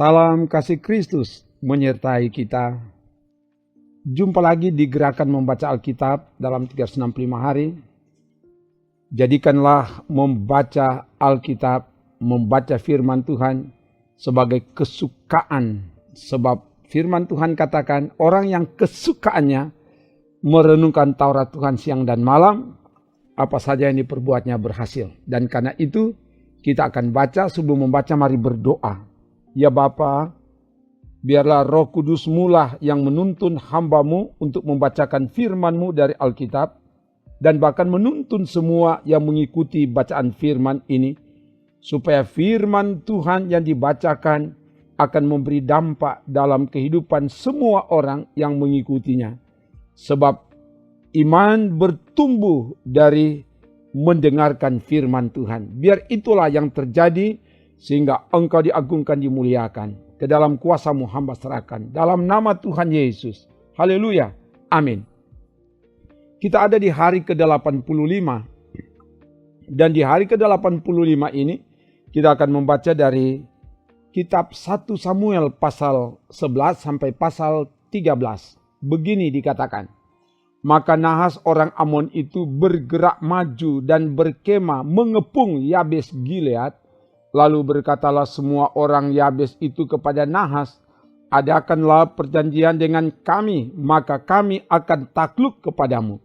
Salam kasih Kristus menyertai kita. Jumpa lagi di gerakan membaca Alkitab dalam 365 hari. Jadikanlah membaca Alkitab, membaca firman Tuhan sebagai kesukaan. Sebab firman Tuhan katakan orang yang kesukaannya merenungkan Taurat Tuhan siang dan malam, apa saja yang diperbuatnya berhasil. Dan karena itu kita akan baca. Sebelum membaca mari berdoa. Ya Bapa, biarlah Roh Kudus-Mu lah yang menuntun hamba-Mu untuk membacakan firman-Mu dari Alkitab, dan bahkan menuntun semua yang mengikuti bacaan firman ini, supaya firman Tuhan yang dibacakan akan memberi dampak dalam kehidupan semua orang yang mengikutinya. Sebab iman bertumbuh dari mendengarkan firman Tuhan. Biar itulah yang terjadi, sehingga Engkau diagungkan, dimuliakan. Ke dalam kuasa-Mu hamba serahkan. Dalam nama Tuhan Yesus. Haleluya. Amin. Kita ada di hari ke-85. Dan di hari ke-85 ini kita akan membaca dari kitab 1 Samuel pasal 11 sampai pasal 13. Begini dikatakan. Maka Nahas orang Amon itu bergerak maju dan berkemah mengepung Yabes Gilead. Lalu berkatalah semua orang Yabes itu kepada Nahas, adakanlah perjanjian dengan kami, maka kami akan takluk kepadamu.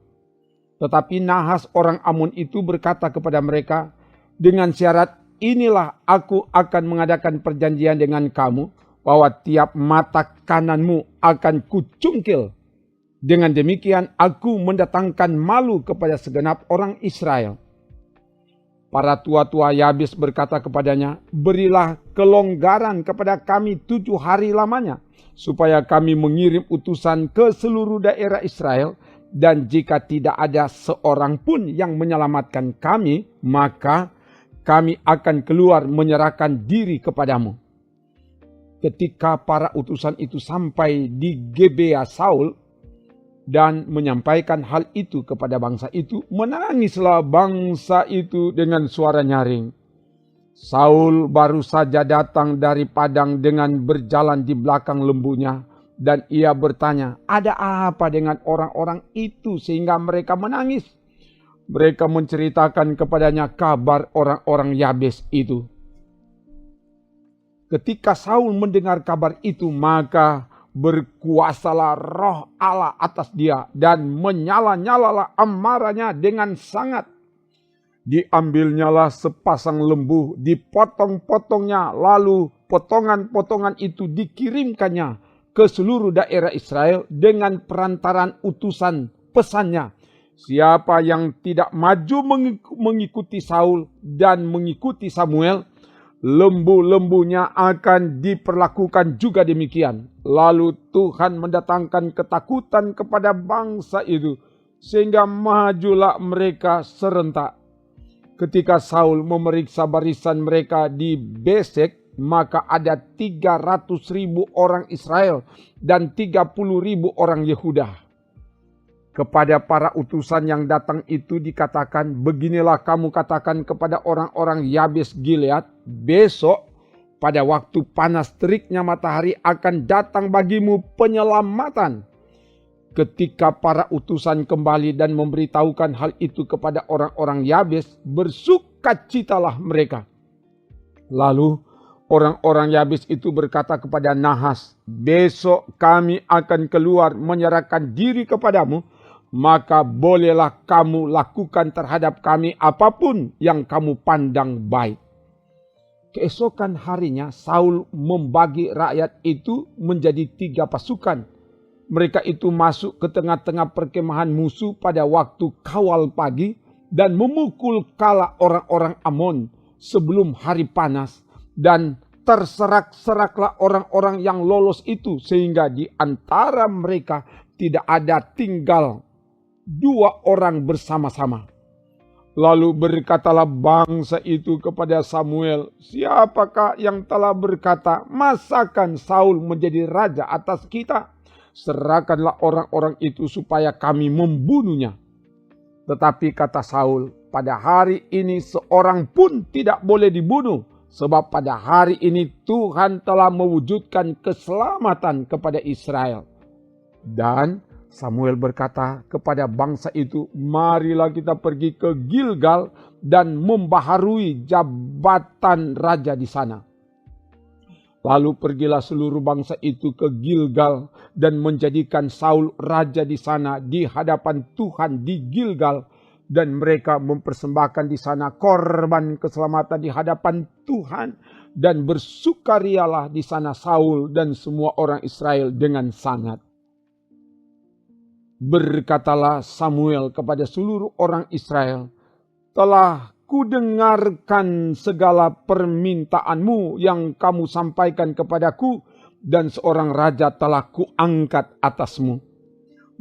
Tetapi Nahas orang Amon itu berkata kepada mereka, dengan syarat inilah aku akan mengadakan perjanjian dengan kamu, bahwa tiap mata kananmu akan kucungkil. Dengan demikian aku mendatangkan malu kepada segenap orang Israel. Para tua-tua Yabes berkata kepadanya, berilah kelonggaran kepada kami 7 hari lamanya, supaya kami mengirim utusan ke seluruh daerah Israel, dan jika tidak ada seorang pun yang menyelamatkan kami, maka kami akan keluar menyerahkan diri kepadamu. Ketika para utusan itu sampai di Gebea Saul, dan menyampaikan hal itu kepada bangsa itu, menangislah bangsa itu dengan suara nyaring. Saul baru saja datang dari padang dengan berjalan di belakang lembunya, dan ia bertanya, ada apa dengan orang-orang itu sehingga mereka menangis? Mereka menceritakan kepadanya kabar orang-orang Yabes itu. Ketika Saul mendengar kabar itu, maka berkuasalah roh Allah atas dia, dan menyala-nyalalah amarahnya dengan sangat. Diambilnyalah sepasang lembu, dipotong-potongnya, lalu potongan-potongan itu dikirimkannya ke seluruh daerah Israel dengan perantaran utusan pesannya. Siapa yang tidak maju mengikuti Saul dan mengikuti Samuel, lembu-lembunya akan diperlakukan juga demikian. Lalu Tuhan mendatangkan ketakutan kepada bangsa itu, sehingga majulah mereka serentak. Ketika Saul memeriksa barisan mereka di Besek, maka ada 300.000 orang Israel dan 30.000 orang Yehuda. Kepada para utusan yang datang itu dikatakan, beginilah kamu katakan kepada orang-orang Yabes Gilead, besok pada waktu panas teriknya matahari akan datang bagimu penyelamatan. Ketika para utusan kembali dan memberitahukan hal itu kepada orang-orang Yabes, bersukacitalah mereka. Lalu orang-orang Yabes itu berkata kepada Nahas, besok kami akan keluar menyerahkan diri kepadamu, maka bolehlah kamu lakukan terhadap kami apapun yang kamu pandang baik. Keesokan harinya Saul membagi rakyat itu menjadi 3 pasukan. Mereka itu masuk ke tengah-tengah perkemahan musuh pada waktu kawal pagi dan memukul kala orang-orang Amon sebelum hari panas, dan terserak-seraklah orang-orang yang lolos itu, sehingga di antara mereka tidak ada tinggal 2 orang bersama-sama. Lalu berkatalah bangsa itu kepada Samuel, siapakah yang telah berkata, masakan Saul menjadi raja atas kita? serahkanlah orang-orang itu supaya kami membunuhnya. Tetapi kata Saul, pada hari ini seorang pun tidak boleh dibunuh, sebab pada hari ini Tuhan telah mewujudkan keselamatan kepada Israel. Dan Samuel berkata kepada bangsa itu, marilah kita pergi ke Gilgal dan membaharui jabatan raja di sana. Lalu pergilah seluruh bangsa itu ke Gilgal dan menjadikan Saul raja di sana di hadapan Tuhan di Gilgal. Dan mereka mempersembahkan di sana korban keselamatan di hadapan Tuhan. Dan bersukarialah di sana Saul dan semua orang Israel dengan sangat. Berkatalah Samuel kepada seluruh orang Israel, telah kudengarkan segala permintaanmu yang kamu sampaikan kepadaku, dan seorang raja telah kuangkat atasmu.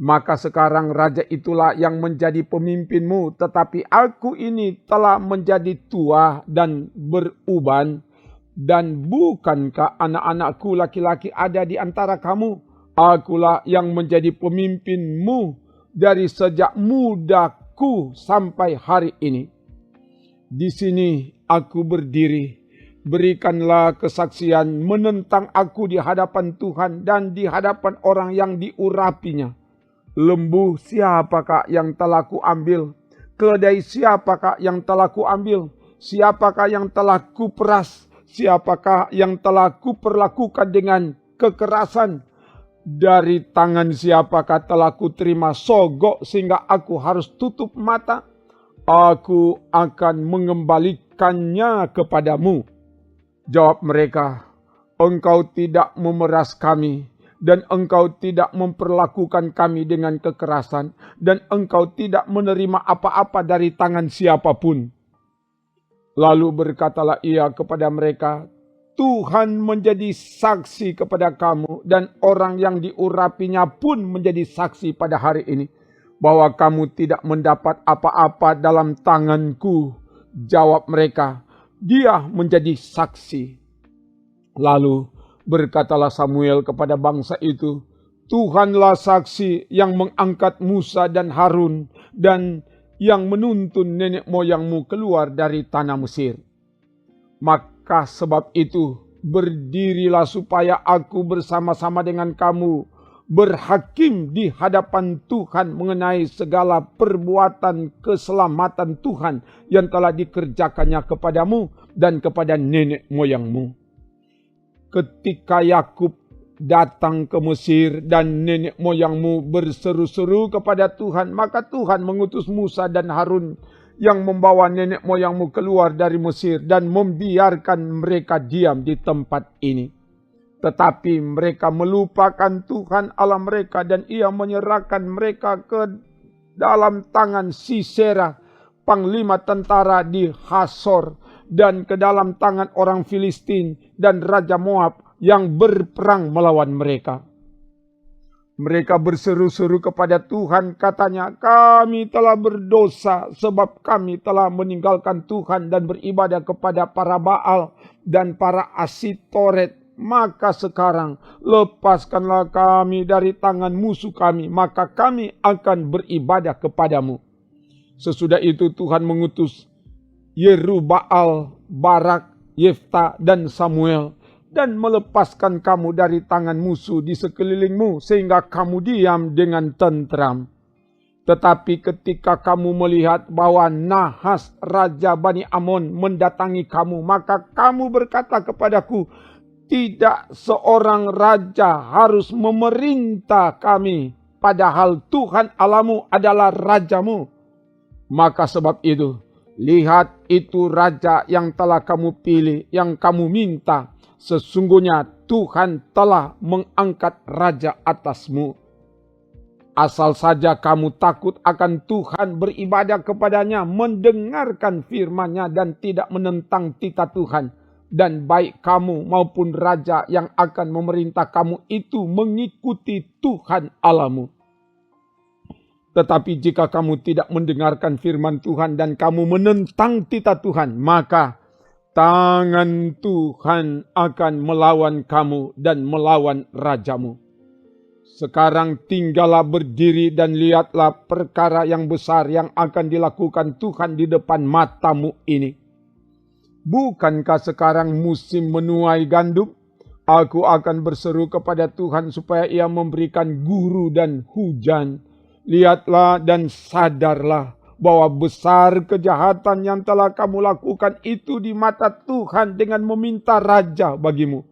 Maka sekarang raja itulah yang menjadi pemimpinmu, tetapi aku ini telah menjadi tua dan beruban, dan bukankah anak-anakku laki-laki ada di antara kamu? Akulah yang menjadi pemimpinmu dari sejak mudaku sampai hari ini. Di sini aku berdiri, berikanlah kesaksian menentang aku di hadapan Tuhan dan di hadapan orang yang diurapinya. Lembu siapakah yang telah kuambil? Keledai siapakah yang telah kuambil? Siapakah yang telah kuperas? Siapakah yang telah kuperlakukan dengan kekerasan? Dari tangan siapakah telah kuterima sogok sehingga aku harus tutup mata? Aku akan mengembalikannya kepadamu. Jawab mereka, engkau tidak memeras kami, dan engkau tidak memperlakukan kami dengan kekerasan, dan engkau tidak menerima apa-apa dari tangan siapapun. Lalu berkatalah ia kepada mereka, Tuhan menjadi saksi kepada kamu, dan orang yang diurapinya pun menjadi saksi pada hari ini, bahwa kamu tidak mendapat apa-apa dalam tanganku. Jawab mereka, dia menjadi saksi. Lalu berkatalah Samuel kepada bangsa itu, Tuhanlah saksi yang mengangkat Musa dan Harun, dan yang menuntun nenek moyangmu keluar dari tanah Mesir. Maka sebab itu berdirilah supaya aku bersama-sama dengan kamu berhakim di hadapan Tuhan mengenai segala perbuatan keselamatan Tuhan yang telah dikerjakannya kepadamu dan kepada nenek moyangmu. Ketika Yakub datang ke Mesir dan nenek moyangmu berseru-seru kepada Tuhan, maka Tuhan mengutus Musa dan Harun yang membawa nenek moyangmu keluar dari Mesir dan membiarkan mereka diam di tempat ini. Tetapi mereka melupakan Tuhan Allah mereka, dan ia menyerahkan mereka ke dalam tangan Sisera, panglima tentara di Hasor, dan ke dalam tangan orang Filistin dan Raja Moab yang berperang melawan mereka. Mereka berseru-seru kepada Tuhan, katanya, kami telah berdosa sebab kami telah meninggalkan Tuhan dan beribadah kepada para Baal dan para Asitoret. Maka sekarang lepaskanlah kami dari tangan musuh kami, maka kami akan beribadah kepadamu. Sesudah itu Tuhan mengutus Yerubbaal, Barak, Yefta, dan Samuel, dan melepaskan kamu dari tangan musuh di sekelilingmu, sehingga kamu diam dengan tentram. Tetapi ketika kamu melihat bahwa Nahas, Raja Bani Amon, mendatangi kamu, maka kamu berkata kepadaku, tidak seorang raja harus memerintah kami, padahal Tuhan Allahmu adalah rajamu. Maka sebab itu, lihat itu raja yang telah kamu pilih, yang kamu minta. Sesungguhnya Tuhan telah mengangkat raja atasmu. Asal saja kamu takut akan Tuhan, beribadah kepadanya, mendengarkan firman-Nya dan tidak menentang titah Tuhan. Dan baik kamu maupun raja yang akan memerintah kamu itu mengikuti Tuhan Allahmu. Tetapi jika kamu tidak mendengarkan firman Tuhan dan kamu menentang titah Tuhan, maka tangan Tuhan akan melawan kamu dan melawan rajamu. Sekarang tinggallah berdiri dan lihatlah perkara yang besar yang akan dilakukan Tuhan di depan matamu ini. Bukankah sekarang musim menuai gandum? Aku akan berseru kepada Tuhan supaya Ia memberikan guru dan hujan. Lihatlah dan sadarlah bahwa besar kejahatan yang telah kamu lakukan itu di mata Tuhan dengan meminta raja bagimu.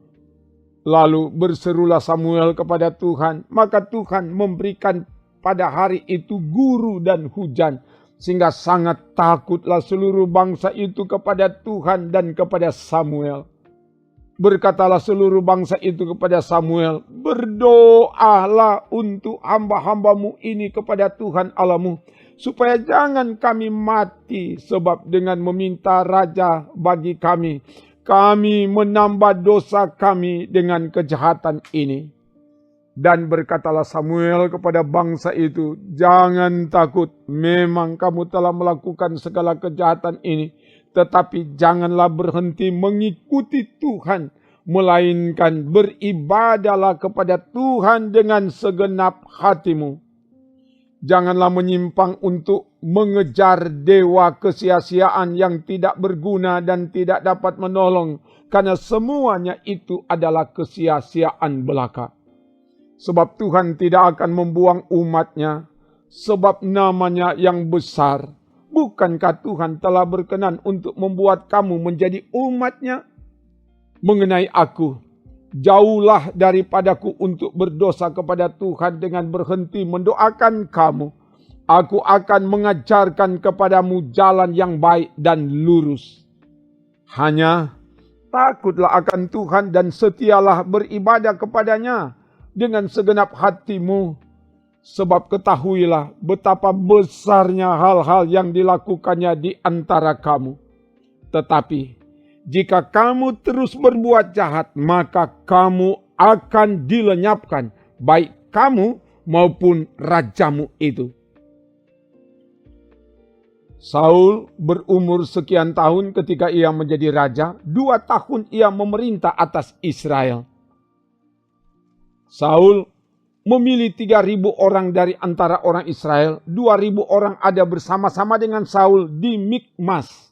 Lalu berserulah Samuel kepada Tuhan, maka Tuhan memberikan pada hari itu guru dan hujan, sehingga sangat takutlah seluruh bangsa itu kepada Tuhan dan kepada Samuel. Berkatalah seluruh bangsa itu kepada Samuel, berdoalah untuk hamba-hambamu ini kepada Tuhan Allahmu, supaya jangan kami mati, sebab dengan meminta raja bagi kami menambah dosa kami dengan kejahatan ini. Dan berkatalah Samuel kepada bangsa itu, jangan takut, memang kamu telah melakukan segala kejahatan ini, tetapi janganlah berhenti mengikuti Tuhan, melainkan beribadahlah kepada Tuhan dengan segenap hatimu. Janganlah menyimpang untuk mengejar dewa kesia-siaan yang tidak berguna dan tidak dapat menolong, karena semuanya itu adalah kesia-siaan belaka. Sebab Tuhan tidak akan membuang umatnya, sebab namanya yang besar. Bukankah Tuhan telah berkenan untuk membuat kamu menjadi umatnya? Mengenai aku, jauhlah daripadaku untuk berdosa kepada Tuhan dengan berhenti mendoakan kamu. Aku akan mengajarkan kepadamu jalan yang baik dan lurus. Hanya takutlah akan Tuhan dan setialah beribadah kepadanya dengan segenap hatimu. Sebab ketahuilah betapa besarnya hal-hal yang dilakukannya di antara kamu. Tetapi jika kamu terus berbuat jahat, maka kamu akan dilenyapkan, baik kamu maupun rajamu itu. Saul berumur sekian tahun ketika ia menjadi raja, 2 tahun ia memerintah atas Israel. Saul memilih 3.000 orang dari antara orang Israel, 2.000 orang ada bersama-sama dengan Saul di Mikmas.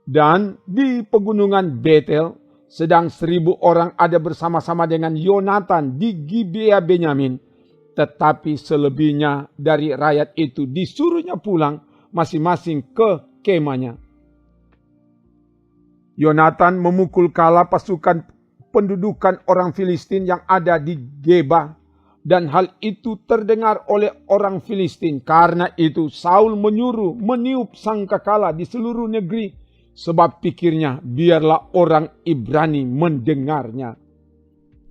Dan di pegunungan Betel, sedang 1.000 orang ada bersama-sama dengan Yonatan di Gibea Benyamin. Tetapi selebihnya dari rakyat itu disuruhnya pulang masing-masing ke kemahnya. Yonatan memukul kala pasukan pendudukan orang Filistin yang ada di Geba. Dan hal itu terdengar oleh orang Filistin. Karena itu Saul menyuruh meniup sangkakala di seluruh negeri. Sebab pikirnya, biarlah orang Ibrani mendengarnya.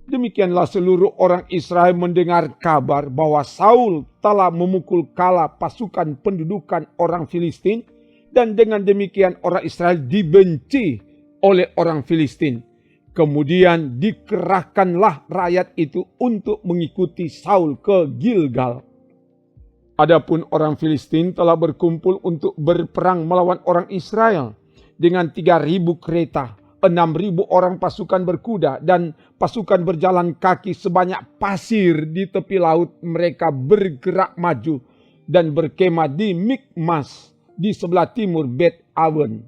Demikianlah seluruh orang Israel mendengar kabar bahwa Saul telah memukul kala pasukan pendudukan orang Filistin. Dan dengan demikian orang Israel dibenci oleh orang Filistin. Kemudian dikerahkanlah rakyat itu untuk mengikuti Saul ke Gilgal. Adapun orang Filistin telah berkumpul untuk berperang melawan orang Israel. Dengan 3.000 kereta, 6.000 orang pasukan berkuda, dan pasukan berjalan kaki sebanyak pasir di tepi laut. Mereka bergerak maju dan berkemah di Mikmas di sebelah timur Bet Awen.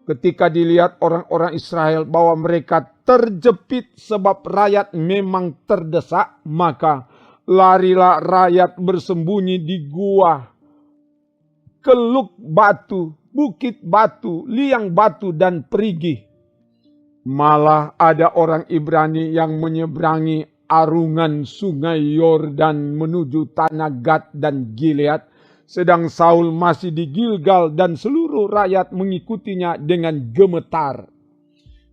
Ketika dilihat orang-orang Israel bahwa mereka terjepit sebab rakyat memang terdesak, maka larilah rakyat bersembunyi di gua, keluk batu, bukit batu, liang batu, dan perigi. Malah ada orang Ibrani yang menyeberangi arungan sungai Yordan menuju tanah Gad dan Gilead, sedang Saul masih di Gilgal dan seluruh rakyat mengikutinya dengan gemetar.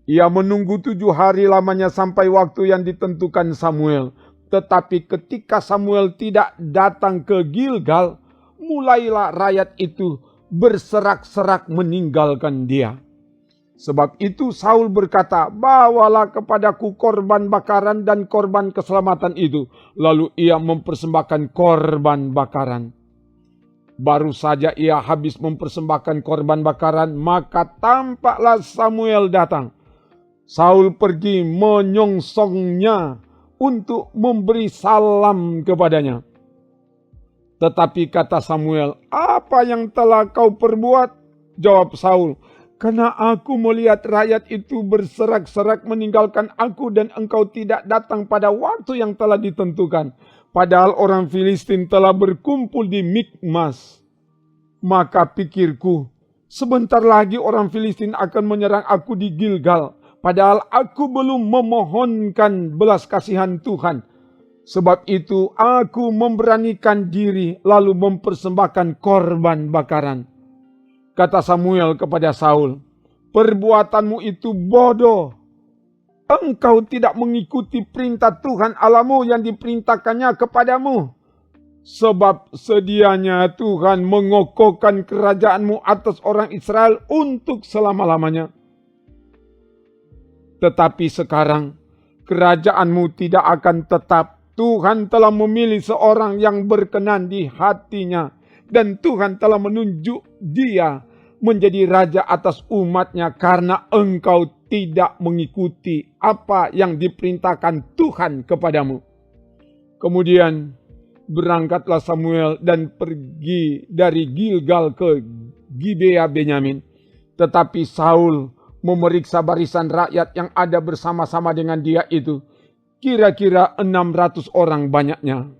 Ia menunggu 7 hari lamanya sampai waktu yang ditentukan Samuel. Tetapi ketika Samuel tidak datang ke Gilgal, mulailah rakyat itu berserak-serak meninggalkan dia. Sebab itu Saul berkata, bawalah kepadaku korban bakaran dan korban keselamatan itu. Lalu ia mempersembahkan korban bakaran. Baru saja ia habis mempersembahkan korban bakaran, maka tampaklah Samuel datang. Saul pergi menyongsongnya untuk memberi salam kepadanya. Tetapi kata Samuel, "Apa yang telah kau perbuat?" Jawab Saul, "Karena aku melihat rakyat itu berserak-serak meninggalkan aku dan engkau tidak datang pada waktu yang telah ditentukan. Padahal orang Filistin telah berkumpul di Mikmas. Maka pikirku, sebentar lagi orang Filistin akan menyerang aku di Gilgal. Padahal aku belum memohonkan belas kasihan Tuhan. Sebab itu aku memberanikan diri lalu mempersembahkan korban bakaran." Kata Samuel kepada Saul, "Perbuatanmu itu bodoh. Engkau tidak mengikuti perintah Tuhan Allahmu yang diperintahkannya kepadamu. Sebab sedianya Tuhan mengokohkan kerajaanmu atas orang Israel untuk selama-lamanya. Tetapi sekarang kerajaanmu tidak akan tetap. Tuhan telah memilih seorang yang berkenan di hatinya. Dan Tuhan telah menunjuk dia menjadi raja atas umatnya karena engkau tidak mengikuti apa yang diperintahkan Tuhan kepadamu." Kemudian berangkatlah Samuel dan pergi dari Gilgal ke Gibea Benyamin. Tetapi Saul memeriksa barisan rakyat yang ada bersama-sama dengan dia itu. Kira-kira 600 orang banyaknya.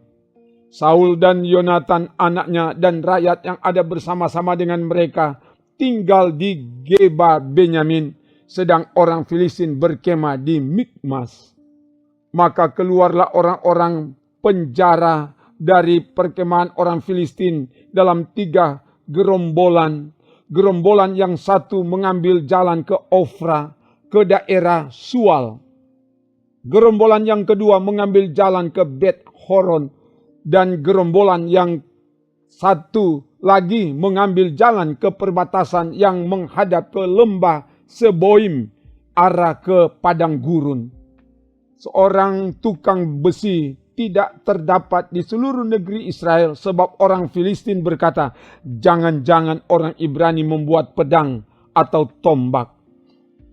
Saul dan Yonatan anaknya dan rakyat yang ada bersama-sama dengan mereka tinggal di Geba Benyamin, sedang orang Filistin berkemah di Mikmas. Maka keluarlah orang-orang penjara dari perkemahan orang Filistin dalam 3 gerombolan. Gerombolan yang satu mengambil jalan ke Ofra, ke daerah Sual. Gerombolan yang kedua mengambil jalan ke Bet Horon. Dan gerombolan yang satu lagi mengambil jalan ke perbatasan yang menghadap ke lembah Seboim, arah ke padang gurun. Seorang tukang besi tidak terdapat di seluruh negeri Israel, sebab orang Filistin berkata, "Jangan-jangan orang Ibrani membuat pedang atau tombak."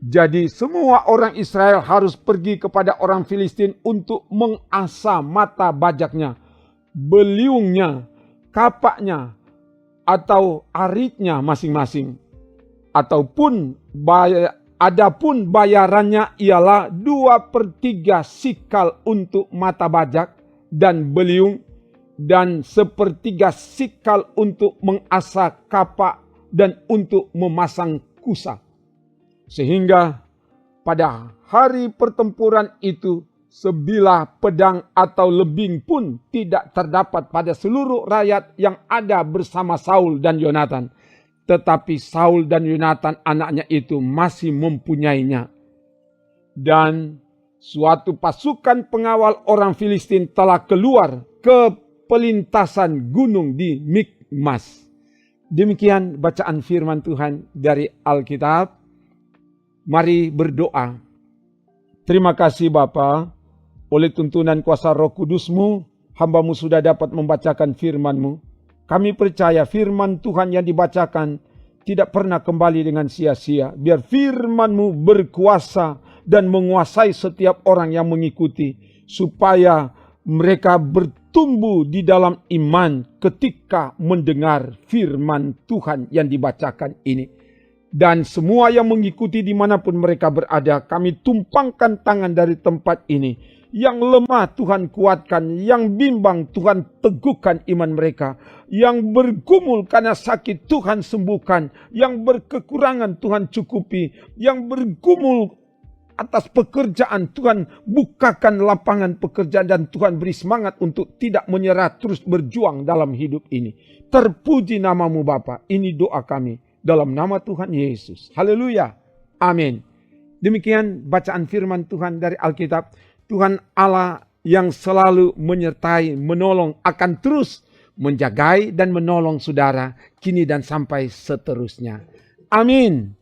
Jadi semua orang Israel harus pergi kepada orang Filistin untuk mengasah mata bajaknya, beliungnya, kapaknya, atau aritnya masing-masing. Adapun bayarannya ialah 2/3 sikal untuk mata bajak dan beliung, dan 1/3 sikal untuk mengasah kapak dan untuk memasang kusa. Sehingga pada hari pertempuran itu sebilah pedang atau lebing pun tidak terdapat pada seluruh rakyat yang ada bersama Saul dan Yonatan. Tetapi Saul dan Yonatan anaknya itu masih mempunyainya. Dan suatu pasukan pengawal orang Filistin telah keluar ke pelintasan gunung di Mikmas. Demikian bacaan firman Tuhan dari Alkitab. Mari berdoa. Terima kasih Bapa, oleh tuntunan kuasa Roh Kudus-Mu, hamba-Mu sudah dapat membacakan firman-Mu. Kami percaya firman Tuhan yang dibacakan tidak pernah kembali dengan sia-sia. Biar firman-Mu berkuasa dan menguasai setiap orang yang mengikuti, supaya mereka bertumbuh di dalam iman ketika mendengar firman Tuhan yang dibacakan ini. Dan semua yang mengikuti dimanapun mereka berada, kami tumpangkan tangan dari tempat ini. Yang lemah Tuhan kuatkan, yang bimbang Tuhan teguhkan iman mereka. Yang bergumul karena sakit Tuhan sembuhkan, yang berkekurangan Tuhan cukupi, yang bergumul atas pekerjaan Tuhan bukakan lapangan pekerjaan, dan Tuhan beri semangat untuk tidak menyerah, terus berjuang dalam hidup ini. Terpuji nama-Mu Bapa, ini doa kami. Dalam nama Tuhan Yesus. Haleluya. Amin. Demikian bacaan firman Tuhan dari Alkitab. Tuhan Allah yang selalu menyertai, menolong, akan terus menjagai dan menolong saudara kini dan sampai seterusnya. Amin.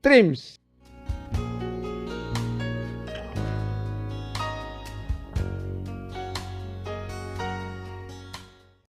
Trims.